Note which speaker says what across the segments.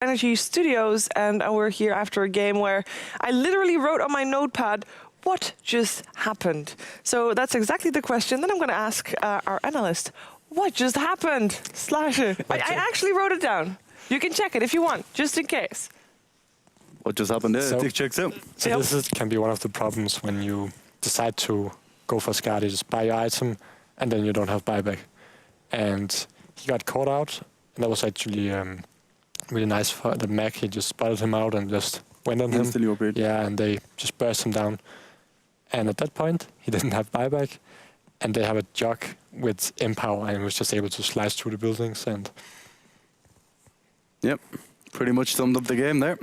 Speaker 1: Energy Studios, and we're here after a game where I literally wrote on my notepad, what just happened? So that's exactly the question. Then I'm going to ask our analyst, what just happened? Slasher. I actually wrote it down. You can check it if you want, just in case.
Speaker 2: What just happened there?
Speaker 3: So,
Speaker 2: Dick checks out.
Speaker 3: So this can be one of the problems when you decide to go for Scardy. You just buy your item, and then you don't have buyback. And he got caught out, and that was actually really nice for the Mac. He just spotted him out and just went on him. Yeah, and they just burst him down. And at that point, he didn't have buyback, and they have a jug with empower, and he was just able to slice through the buildings. And
Speaker 2: yep, pretty much summed up the game there.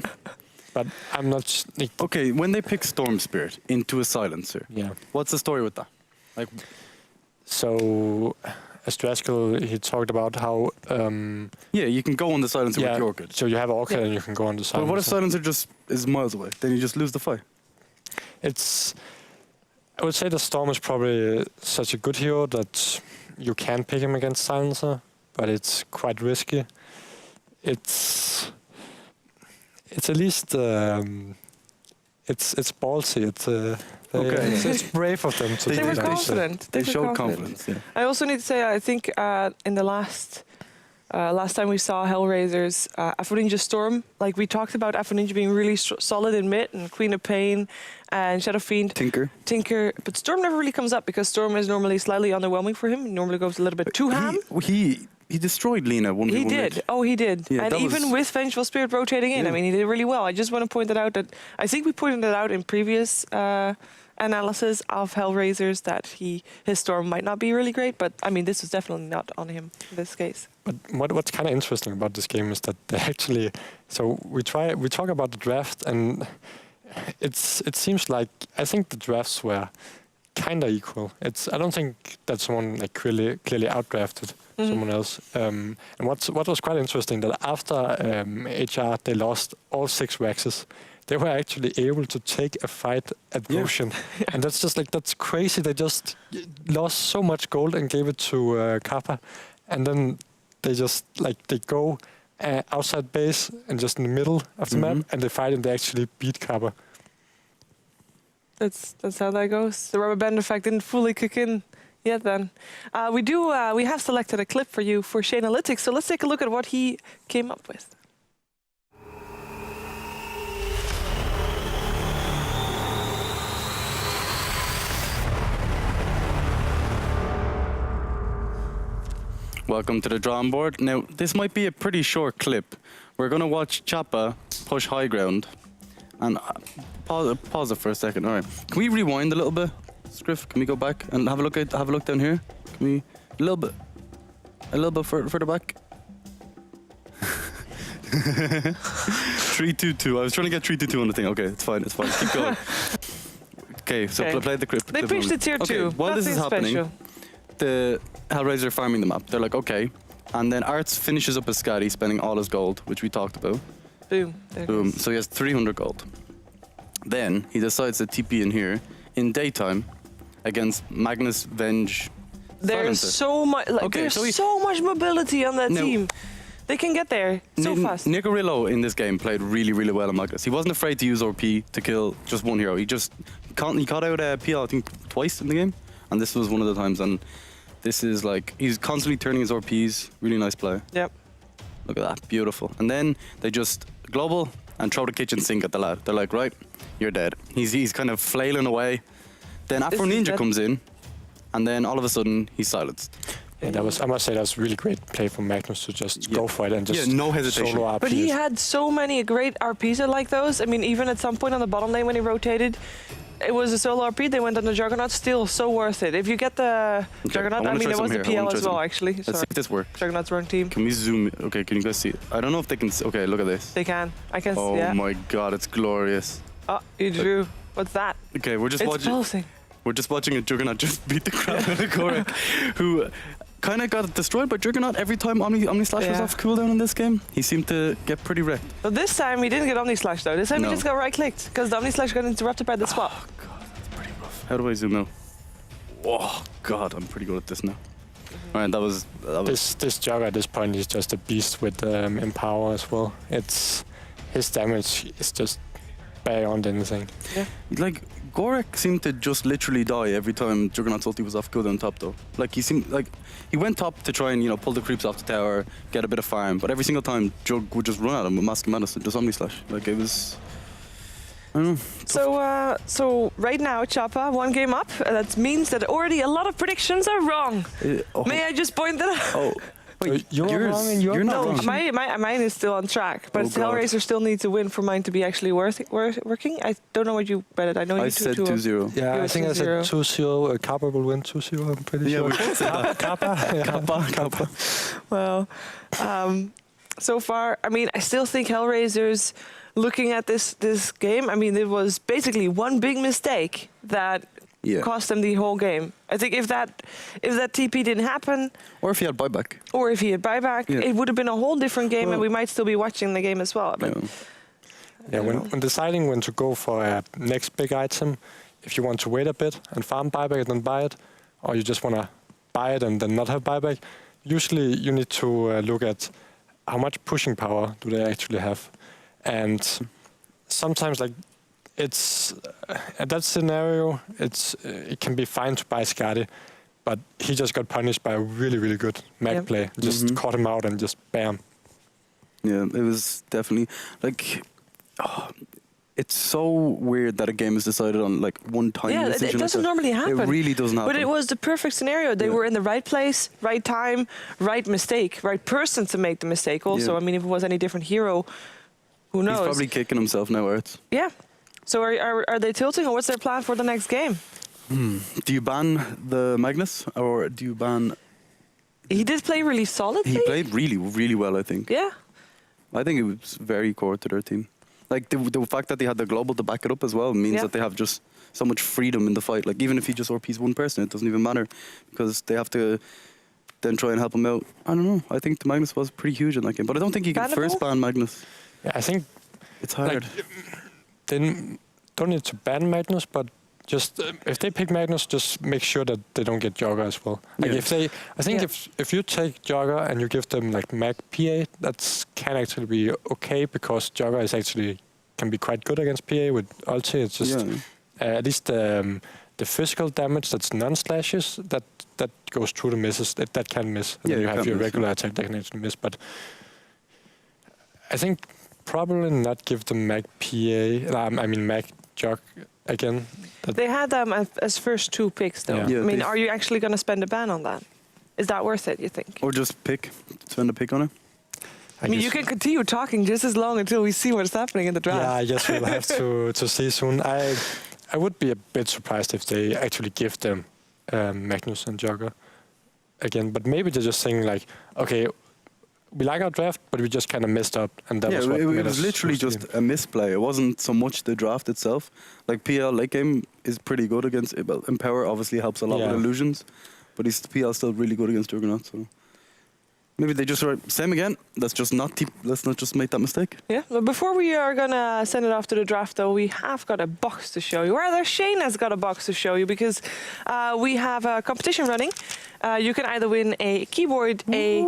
Speaker 3: But I'm not.
Speaker 2: Okay, when they pick Storm Spirit into a silencer,
Speaker 3: yeah,
Speaker 2: what's the story with that? Like,
Speaker 3: so Astraskal, he talked about how
Speaker 2: yeah, you can go on the silencer with your Orchid.
Speaker 3: So you have Orchid and you can go on the silencer.
Speaker 2: But what if silencer just is miles away? Then you just lose the fight.
Speaker 3: I would say the Storm is probably such a good hero that you can pick him against silencer, but it's quite risky. It's at least it's ballsy. It's brave of them to do that.
Speaker 1: They were confident.
Speaker 2: They showed confidence. Yeah.
Speaker 1: I also need to say, I think in the last time we saw Hellraisers, Afro Ninja Storm, like we talked about Afro Ninja being really solid in mid, and Queen of Pain and Shadow Fiend. Tinker. But Storm never really comes up because Storm is normally slightly underwhelming for him. He normally goes a little bit too ham.
Speaker 2: He destroyed Lina 1v1.
Speaker 1: He did. Oh, he did. Yeah, and even with Vengeful Spirit rotating in, I mean, he did really well. I just want to point that out. That I think we pointed it out in previous analysis of Hellraisers that his Storm might not be really great, but I mean, this was definitely not on him in this case.
Speaker 3: But what's kind of interesting about this game is that they actually. So we talk about the draft, and it seems like I think the drafts were kind of equal. I don't think that someone like clearly outdrafted someone else. And what was quite interesting that after HR they lost all 6 Waxes, they were actually able to take a fight at Ocean. And that's just like, that's crazy. They just lost so much gold and gave it to Chappa. And then they just like, they go outside base and just in the middle of the map and they fight and they actually beat Chappa.
Speaker 1: That's how that goes. The rubber band effect didn't fully kick in yet then. We have selected a clip for you for Shanalytics, so let's take a look at what he came up with.
Speaker 2: Welcome to the drawing board. Now, this might be a pretty short clip. We're going to watch Chappa push high ground. And pause it for a second. All right. Can we rewind a little bit, Scriff? Can we go back and have a look down here? Can we a little bit further back? 3-2-2. I was trying to get 3-2-2 on the thing. Okay, it's fine. Keep going. Okay, so play the clip.
Speaker 1: They pushed it tier 2.
Speaker 2: Okay, while this is happening, the Hellraisers are farming the map. They're like, okay. And then Arts finishes up his Scatty, spending all his gold, which we talked about.
Speaker 1: Boom.
Speaker 2: Boom. So he has 300 gold. Then he decides to TP in here in daytime against Magnus, Venge.
Speaker 1: There's so much. Like, there's so much mobility on that team. They can get there so fast.
Speaker 2: Nicorillo in this game played really, really well on Magnus. He wasn't afraid to use RP to kill just one hero. He caught out PL I think twice in the game, and this was one of the times. And this is like he's constantly turning his RPs. Really nice play.
Speaker 1: Yep.
Speaker 2: Look at that, beautiful. And then they just global and throw the kitchen sink at the lad. They're like, right, you're dead. He's kind of flailing away. Then Afro Ninja comes in, and then all of a sudden he's silenced.
Speaker 3: Yeah, I must say that was really great play from Magnus to just go for it and just
Speaker 2: no hesitation.
Speaker 3: Solo RP.
Speaker 1: But he had so many great RPs like those. I mean, even at some point on the bottom lane when he rotated, it was a solo RP. They went on the Juggernaut. Still so worth it. If you get the Juggernaut, I mean, there was the PL as well, actually.
Speaker 2: Let's see if this works.
Speaker 1: Juggernaut's wrong team.
Speaker 2: Can we zoom? Okay, can you guys see it? I don't know if they can. Okay, look at this.
Speaker 1: They can. I can see.
Speaker 2: Oh my God, it's glorious.
Speaker 1: Oh, you drew. What's that?
Speaker 2: Okay, we're just watching.
Speaker 1: Pulsing.
Speaker 2: We're just watching a Juggernaut just beat the crap out of Korek, who kind of got destroyed by Juggernaut every time Omni Slash was off cooldown in this game. He seemed to get pretty wrecked.
Speaker 1: But this time he didn't get Omni Slash though. This time he just got right clicked because the Omni Slash got interrupted by the swap.
Speaker 2: Oh God, that's pretty rough. How do I zoom out? Oh God, I'm pretty good at this now. All right, that was
Speaker 3: This Jogger at this point is just a beast with Empower as well. His damage is just beyond anything.
Speaker 1: Yeah.
Speaker 2: like Gorek seemed to just literally die every time Juggernaut's ulti was off cooldown top though. Like he seemed like he went top to try and pull the creeps off the tower, get a bit of farm, but every single time Jug would just run at him with Mask of Madness and just Omni Slash. Like it was. I don't know.
Speaker 1: So right now, Chappa, 1 game up. That means that already a lot of predictions are wrong. May I just point that out?
Speaker 2: Oh, wait,
Speaker 3: You're wrong in your
Speaker 2: you're not
Speaker 1: No,
Speaker 2: wrong.
Speaker 1: mine is still on track, but
Speaker 2: Oh, God.
Speaker 1: Hellraisers still need to win for mine to be actually working. I don't know what you bet. I know
Speaker 2: I
Speaker 1: you
Speaker 2: said
Speaker 1: 2-2.
Speaker 2: 2-0.
Speaker 3: Yeah,
Speaker 1: You
Speaker 3: I
Speaker 1: were
Speaker 3: think I said
Speaker 1: 2-0.
Speaker 3: 2-0. Kappa will win 2-0. I'm pretty
Speaker 2: Yeah,
Speaker 3: sure.
Speaker 2: we both said that. Kappa.
Speaker 1: Well, so far, I mean, I still think Hellraisers. Looking at this game, I mean, it was basically one big mistake that cost them the whole game. I think if that TP didn't happen,
Speaker 2: Or if he had buyback.
Speaker 1: or if he had buyback,
Speaker 2: Yeah.
Speaker 1: it would have been a whole different game,
Speaker 2: Well,
Speaker 1: and we might still be watching the game as well. But
Speaker 3: Yeah, when deciding when to go for a next big item, if you want to wait a bit and farm buyback and then buy it, or you just want to buy it and then not have buyback, usually you need to look at how much pushing power do they actually have. And sometimes, like, it's at that scenario, it can be fine to buy Skadi, but he just got punished by a really, really good mag play. Just caught him out and just bam.
Speaker 2: Yeah, it was definitely like. It's so weird that a game is decided on like one tiny
Speaker 1: yeah,
Speaker 2: decision.
Speaker 1: it doesn't normally happen.
Speaker 2: It really doesn't happen.
Speaker 1: But it was the perfect scenario. They were in the right place, right time, right mistake, right person to make the mistake. Also,
Speaker 2: Yeah.
Speaker 1: I mean, if it was any different hero, who knows?
Speaker 2: He's probably kicking himself now, Arts.
Speaker 1: Yeah. So are they tilting, or what's their plan for the next game?
Speaker 2: Do you ban the Magnus or do you ban?
Speaker 1: He did play really solidly.
Speaker 2: He played really, really well. I think.
Speaker 1: Yeah.
Speaker 2: I think it was very core to their team. Like the fact that they had the global to back it up as well means that they have just so much freedom in the fight. Like even if he just RPs one person, it doesn't even matter because they have to then try and help him out. I don't know. I think the Magnus was pretty huge in that game, but I don't think you can first ban Magnus.
Speaker 3: Yeah, I think
Speaker 2: It's hard.
Speaker 3: they don't need to ban Magnus, but just if they pick Magnus, just make sure that they don't get Jogger as well. Like I think if you take Jogger and you give them like Mag PA, that can actually be okay because Jogger is actually can be quite good against PA with ulti. It's just at least the physical damage that's non-slashes that goes through the misses. That can miss. And you have your regular attack that can actually miss, but I think probably not give them Mag PA. I mean Mag Jog again.
Speaker 1: They had them as first 2 picks, though.
Speaker 3: Yeah.
Speaker 1: I mean, are you actually going to spend a ban on that? Is that worth it, you think?
Speaker 2: Or just spend a pick on it.
Speaker 1: I mean, you can continue talking just as long until we see what's happening in the draft.
Speaker 3: Yeah, I guess we'll have to see soon. I would be a bit surprised if they actually give them Magnus and Jogger again, but maybe they're just saying like, okay, we like our draft, but we just kind of messed up, and that was what
Speaker 2: it
Speaker 3: made
Speaker 2: was
Speaker 3: us
Speaker 2: literally
Speaker 3: lose the
Speaker 2: just
Speaker 3: game.
Speaker 2: a misplay. It wasn't so much the draft itself. Like PL late game is pretty good against Empower. Obviously helps a lot with illusions, but PL still really good against Juggernaut. So maybe they just same again. Let's not just make that mistake.
Speaker 1: Yeah. But before we are gonna send it off to the draft, though, we have got a box to show you. Or rather, Shane has got a box to show you because we have a competition running. You can either win a keyboard, a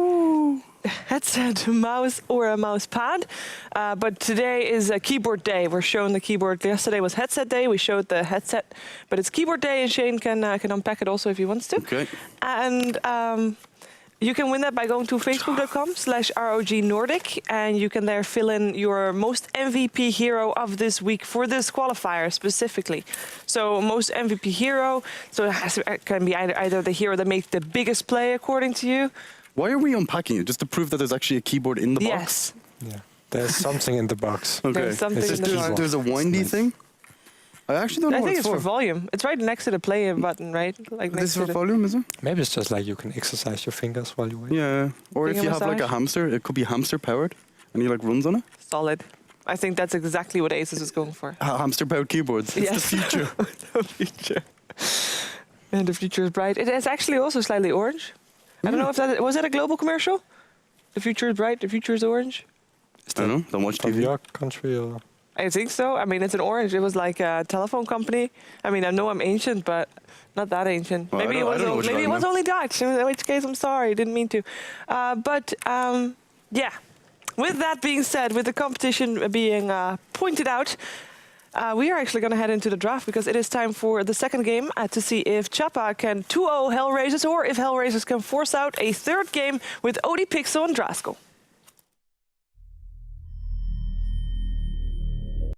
Speaker 1: headset, mouse, or a mouse pad. But today is a keyboard day. We're showing the keyboard. Yesterday was headset day. We showed the headset, but it's keyboard day, and Shane can unpack it also if he wants to.
Speaker 2: Okay.
Speaker 1: And you can win that by going to facebook.com/ROG Nordic, and you can there fill in your most MVP hero of this week for this qualifier specifically. So most MVP hero, so it can be either the hero that makes the biggest play according to you.
Speaker 2: Why are we unpacking it? Just to prove that there's actually a keyboard in the box?
Speaker 1: Yes.
Speaker 3: Yeah, there's something in the box.
Speaker 2: Okay.
Speaker 1: There's something in the box.
Speaker 2: There's a windy thing? I actually don't know
Speaker 1: I
Speaker 2: what
Speaker 1: think
Speaker 2: it's
Speaker 1: it's for volume. It's right next to the play button, right? Like
Speaker 2: This
Speaker 1: next
Speaker 2: is
Speaker 1: to
Speaker 2: for
Speaker 1: the
Speaker 2: volume, is it?
Speaker 3: Maybe it's just like you can exercise your fingers while you wait.
Speaker 2: Yeah. Or if
Speaker 1: Finger
Speaker 2: you have like a
Speaker 1: massage?
Speaker 2: hamster, it could be hamster powered and he like runs on it.
Speaker 1: solid. I think that's exactly what ASUS is going for.
Speaker 2: Hamster powered keyboards. It's the future.
Speaker 1: The future. And the future is bright. It is actually also slightly orange. I don't know if that was that a global commercial. The future is bright. The future is orange.
Speaker 3: Is
Speaker 2: I don't know. Don't watch
Speaker 3: from
Speaker 2: TV.
Speaker 3: your country or?
Speaker 1: I think so. I mean, it's an orange. It was like a telephone company. I mean, I know I'm ancient, but Not that ancient.
Speaker 2: Well,
Speaker 1: Maybe
Speaker 2: I don't know which
Speaker 1: maybe it
Speaker 2: line
Speaker 1: was
Speaker 2: now.
Speaker 1: only Dutch. In which case, I'm sorry, didn't mean to. Yeah. With that being said, with the competition being pointed out, we are actually going to head into the draft because it is time for the second game to see if Chappa can 2-0 Hellraisers or if Hellraisers can force out a third game with Odie Pixel and Draskell.